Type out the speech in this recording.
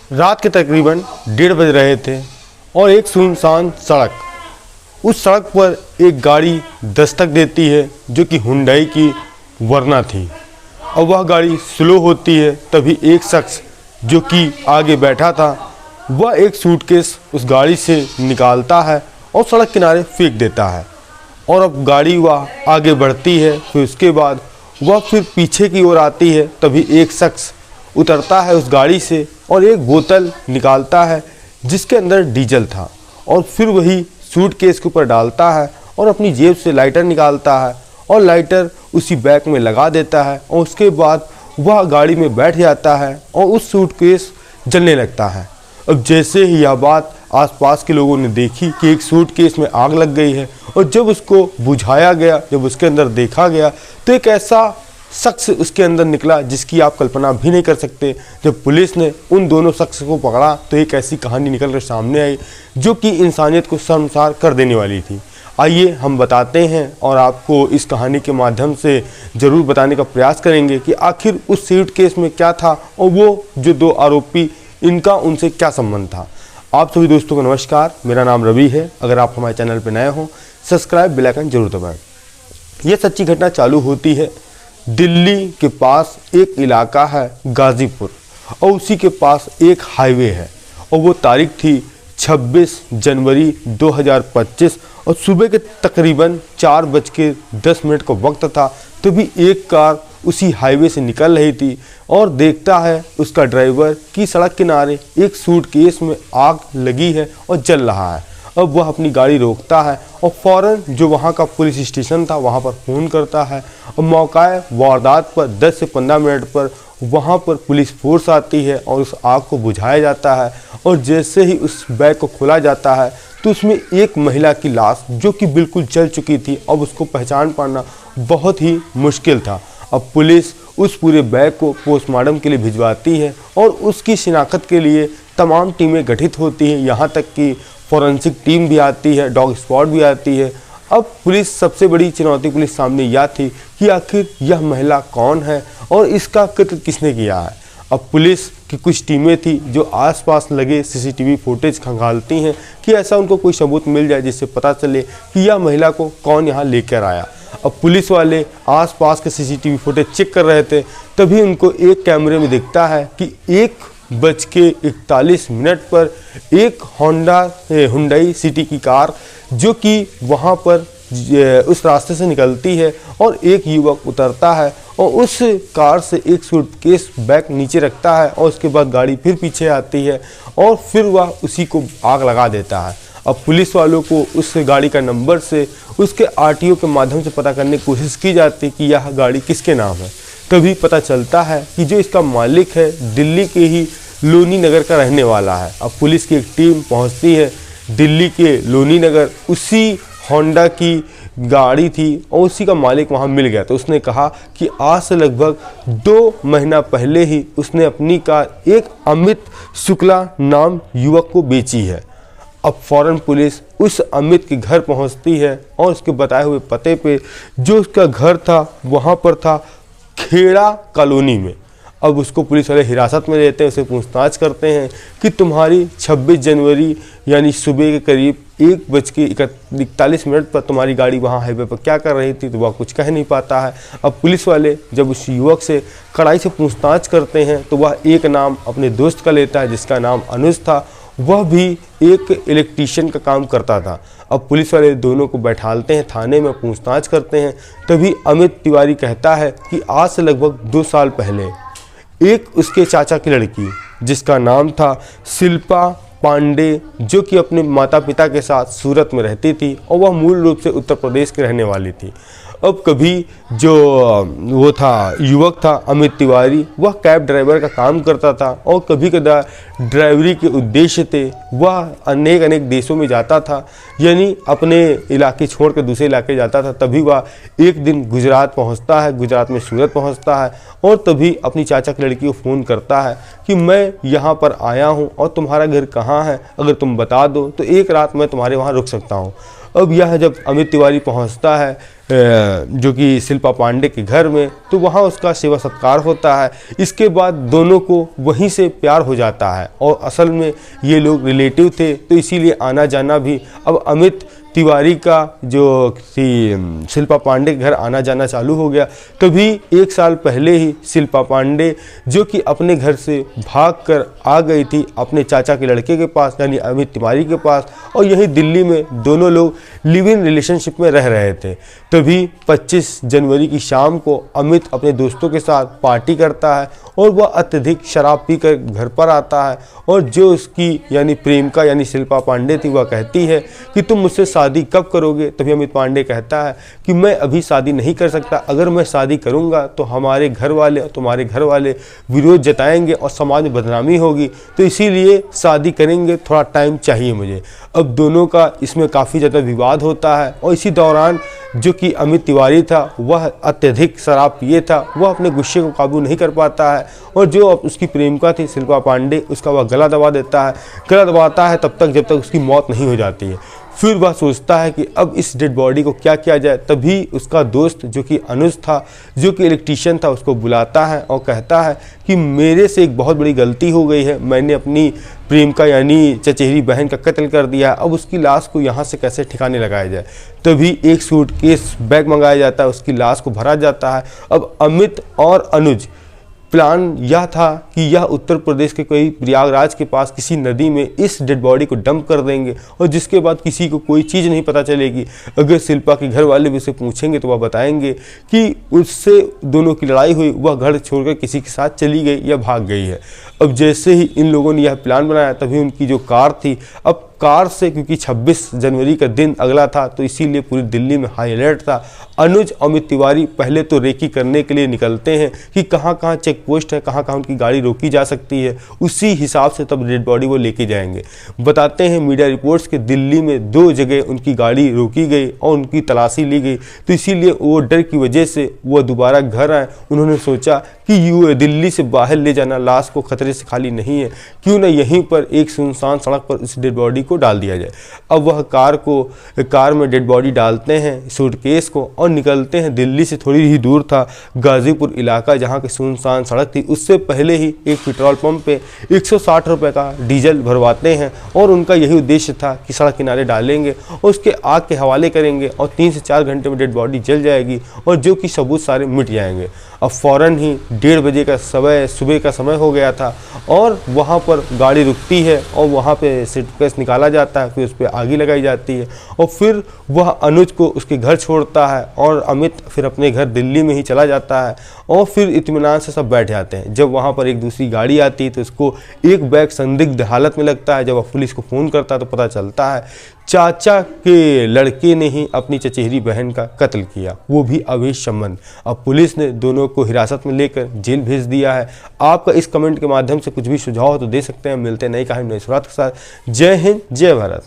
रात के तकरीबन 1:30 बज रहे थे और एक सुनसान सड़क, उस सड़क पर एक गाड़ी दस्तक देती है जो कि हुंडई की वरना थी। और वह गाड़ी स्लो होती है, तभी एक शख्स जो कि आगे बैठा था वह एक सूटकेस उस गाड़ी से निकालता है और सड़क किनारे फेंक देता है। और अब गाड़ी वह आगे बढ़ती है, फिर उसके बाद वह फिर पीछे की ओर आती है, तभी एक शख्स उतरता है उस गाड़ी से और एक बोतल निकालता है जिसके अंदर डीजल था और फिर वही सूटकेस के ऊपर डालता है और अपनी जेब से लाइटर निकालता है और लाइटर उसी बैग में लगा देता है और उसके बाद वह गाड़ी में बैठ जाता है और उस सूटकेस जलने लगता है। अब जैसे ही यह बात आसपास के लोगों ने देखी कि एक सूटकेस में आग लग गई है और जब उसको बुझाया गया, जब उसके अंदर देखा गया तो एक ऐसा शख्स उसके अंदर निकला जिसकी आप कल्पना भी नहीं कर सकते। जब पुलिस ने उन दोनों शख्स को पकड़ा तो एक ऐसी कहानी निकल कर सामने आई जो कि इंसानियत को शर्मसार कर देने वाली थी। आइए हम बताते हैं और आपको इस कहानी के माध्यम से ज़रूर बताने का प्रयास करेंगे कि आखिर उस सूटकेस में क्या था और वो जो दो आरोपी इनका उनसे क्या संबंध था। आप सभी दोस्तों को नमस्कार, मेरा नाम रवि है। अगर आप हमारे चैनल पर नए हों सब्सक्राइब बेल आइकन जरूर दबाएं। यह सच्ची घटना चालू होती है दिल्ली के पास एक इलाका है गाज़ीपुर और उसी के पास एक हाईवे है और वो तारीख थी 26 जनवरी 2025 और सुबह के तकरीबन 4:10 का वक्त था। तभी एक कार उसी हाईवे से निकल रही थी और देखता है उसका ड्राइवर कि सड़क किनारे एक सूटकेस में आग लगी है और जल रहा है। अब वह अपनी गाड़ी रोकता है और फ़ौरन जो वहाँ का पुलिस स्टेशन था वहाँ पर फ़ोन करता है और मौका वारदात पर 10 से 15 मिनट पर वहाँ पर पुलिस फोर्स आती है और उस आग को बुझाया जाता है। और जैसे ही उस बैग को खोला जाता है तो उसमें एक महिला की लाश जो कि बिल्कुल जल चुकी थी, अब उसको पहचान पाना बहुत ही मुश्किल था। अब पुलिस उस पूरे बैग को पोस्टमार्टम के लिए भिजवाती है और उसकी शिनाख्त के लिए तमाम टीमें गठित होती हैं, यहाँ तक कि फॉरेंसिक टीम भी आती है, डॉग स्क्वाड भी आती है। अब पुलिस सबसे बड़ी चुनौती पुलिस सामने यह थी कि आखिर यह महिला कौन है और इसका कत्ल किसने किया है। अब पुलिस की कुछ टीमें थी जो आसपास लगे सीसीटीवी फुटेज खंगालती हैं कि ऐसा उनको कोई सबूत मिल जाए जिससे पता चले कि यह महिला को कौन यहाँ लेकर आया। अब पुलिस वाले आसपास के सीसीटीवी फुटेज चेक कर रहे थे, तभी उनको एक कैमरे में दिखता है कि 1:41 पर एक हुंडई सिटी की कार जो कि वहाँ पर उस रास्ते से निकलती है और एक युवक उतरता है और उस कार से एक सूटकेस बैग नीचे रखता है और उसके बाद गाड़ी फिर पीछे आती है और फिर वह उसी को आग लगा देता है। अब पुलिस वालों को उस गाड़ी का नंबर से उसके आरटीओ के माध्यम से पता करने की कोशिश की जाती है कि यह गाड़ी किसके नाम है। तभी पता चलता है कि जो इसका मालिक है दिल्ली के ही लोनी नगर का रहने वाला है। अब पुलिस की एक टीम पहुंचती है दिल्ली के लोनी नगर, उसी होंडा की गाड़ी थी और उसी का मालिक वहां मिल गया। तो उसने कहा कि आज से लगभग 2 महीना पहले ही उसने अपनी कार एक अमित शुक्ला नाम युवक को बेची है। अब फौरन पुलिस उस अमित के घर पहुंचती है और उसके बताए हुए पते पे जो उसका घर था वहां पर था खेड़ा कॉलोनी में। अब उसको पुलिस वाले हिरासत में लेते हैं, उसे पूछताछ करते हैं कि तुम्हारी 26 जनवरी यानी सुबह के करीब 1:41 पर तुम्हारी गाड़ी वहाँ हाईवे पर क्या कर रही थी, तो वह कुछ कह नहीं पाता है। अब पुलिस वाले जब उस युवक से कड़ाई से पूछताछ करते हैं तो वह एक नाम अपने दोस्त का लेता है जिसका नाम अनुज था, वह भी एक इलेक्ट्रीशियन का काम करता था। अब पुलिस वाले दोनों को बैठालते हैं, थाने में पूछताछ करते हैं। तभी अमित तिवारी कहता है कि आज से लगभग 2 साल पहले एक उसके चाचा की लड़की जिसका नाम था शिल्पा पांडे जो कि अपने माता पिता के साथ सूरत में रहती थी और वह मूल रूप से उत्तर प्रदेश के रहने वाली थी। अब कभी जो वो था युवक था अमित तिवारी, वह कैब ड्राइवर का काम करता था और कभी कदार ड्राइवरी के उद्देश्य थे वह अनेक देशों में जाता था, यानी अपने इलाके छोड़ कर दूसरे इलाके जाता था। तभी वह एक दिन गुजरात पहुंचता है, गुजरात में सूरत पहुंचता है और तभी अपनी चाचा की लड़की को फ़ोन करता है कि मैं यहाँ पर आया हूँ और तुम्हारा घर कहाँ है, अगर तुम बता दो तो एक रात मैं तुम्हारे वहाँ रुक सकता हूँ। अब यह जब अमित तिवारी पहुंचता है जो कि शिल्पा पांडे के घर में, तो वहाँ उसका सेवा सत्कार होता है। इसके बाद दोनों को वहीं से प्यार हो जाता है और असल में ये लोग रिलेटिव थे, तो इसीलिए आना जाना भी अब अमित तिवारी का जो थी शिल्पा पांडे के घर आना जाना चालू हो गया। तभी 1 साल पहले ही शिल्पा पांडे जो कि अपने घर से भागकर आ गई थी अपने चाचा के लड़के के पास यानी अमित तिवारी के पास, और यही दिल्ली में दोनों लोग लिव इन रिलेशनशिप में रह रहे थे। तभी 25 जनवरी की शाम को अमित अपने दोस्तों के साथ पार्टी करता है और वह अत्यधिक शराब पीकर घर पर आता है, और जो उसकी यानी प्रेमिका यानी शिल्पा पांडे थी वह कहती है कि तुम मुझसे शादी कब करोगे। तभी अमित पांडे कहता है कि मैं अभी शादी नहीं कर सकता, अगर मैं शादी करूंगा तो हमारे घर वाले और तुम्हारे घर वाले विरोध जताएंगे और समाज में बदनामी होगी, तो इसीलिए शादी करेंगे, थोड़ा टाइम चाहिए मुझे। अब दोनों का इसमें काफ़ी ज़्यादा विवाद होता है और इसी दौरान जो कि अमित तिवारी था वह अत्यधिक शराब पिए था, वह अपने गुस्से को काबू नहीं कर पाता है और जो उसकी प्रेमिका थी शिल्पा पांडे उसका वह गला दबा देता है। गला दबाता है तब तक जब तक उसकी मौत नहीं हो जाती है। फिर वह सोचता है कि अब इस डेड बॉडी को क्या किया जाए। तभी उसका दोस्त जो कि अनुज था, जो कि इलेक्ट्रीशियन था, उसको बुलाता है और कहता है कि मेरे से एक बहुत बड़ी गलती हो गई है, मैंने अपनी प्रेमिका यानी चचेरी बहन का कत्ल कर दिया, अब उसकी लाश को यहाँ से कैसे ठिकाने लगाया जाए। तभी एक सूटकेस बैग मंगाया जाता है, उसकी लाश को भरा जाता है। अब अमित और अनुज प्लान यह था कि यह उत्तर प्रदेश के कोई प्रयागराज के पास किसी नदी में इस डेड बॉडी को डंप कर देंगे और जिसके बाद किसी को कोई चीज़ नहीं पता चलेगी। अगर शिल्पा के घर वाले भी उसे पूछेंगे तो वह बताएंगे कि उससे दोनों की लड़ाई हुई, वह घर छोड़कर किसी के साथ चली गई या भाग गई है। अब जैसे ही इन लोगों ने यह प्लान बनाया तभी उनकी जो कार थी, अब कार से क्योंकि 26 जनवरी का दिन अगला था तो इसीलिए पूरी दिल्ली में हाई अलर्ट था। अनुज अमित तिवारी पहले तो रेकी करने के लिए निकलते हैं कि कहाँ कहाँ चेक पोस्ट है, कहाँ कहाँ उनकी गाड़ी रोकी जा सकती है, उसी हिसाब से तब डेड बॉडी वो लेके जाएंगे। बताते हैं मीडिया रिपोर्ट्स के दिल्ली में 2 जगह उनकी गाड़ी रोकी गई और उनकी तलाशी ली गई, तो इसीलिए वो डर की वजह से वो दोबारा घर आए। उन्होंने सोचा कि दिल्ली से बाहर ले जाना लाश को खतरे से खाली नहीं है, क्यों ना यहीं पर एक सुनसान सड़क पर इस डेड बॉडी को डाल दिया जाए। अब वह कार में डेड बॉडी डालते हैं, सूटकेस को, और निकलते हैं। दिल्ली से थोड़ी ही दूर था गाजीपुर इलाका जहां की सुनसान सड़क थी। उससे पहले ही एक पेट्रोल पंप पे 160 रुपये का डीजल भरवाते हैं और उनका यही उद्देश्य था कि सड़क किनारे डालेंगे और उसके आग के हवाले करेंगे और 3 से 4 घंटे में डेड बॉडी जल जाएगी और जो कि सबूत सारे मिट जाएंगे। अब फ़ौरन ही 1:30 बजे का सुबह का समय हो गया था और वहाँ पर गाड़ी रुकती है और वहाँ पे सूटकेस निकाला जाता है, फिर उस पर आगी लगाई जाती है और फिर वह अनुज को उसके घर छोड़ता है और अमित फिर अपने घर दिल्ली में ही चला जाता है और फिर इत्मीनान से सब बैठ जाते हैं। जब वहाँ पर एक दूसरी गाड़ी आती है तो उसको एक बैग संदिग्ध हालत में लगता है। जब वह पुलिस को फ़ोन करता है तो पता चलता है चाचा के लड़के ने ही अपनी चचेरी बहन का कत्ल किया, वो भी अवैध संबंध। अब पुलिस ने दोनों को हिरासत में लेकर जेल भेज दिया है। आपका इस कमेंट के माध्यम से कुछ भी सुझाव हो तो दे सकते हैं। मिलते हैं नई कहानी नई शुरुआत के साथ। जय हिंद, जय भारत।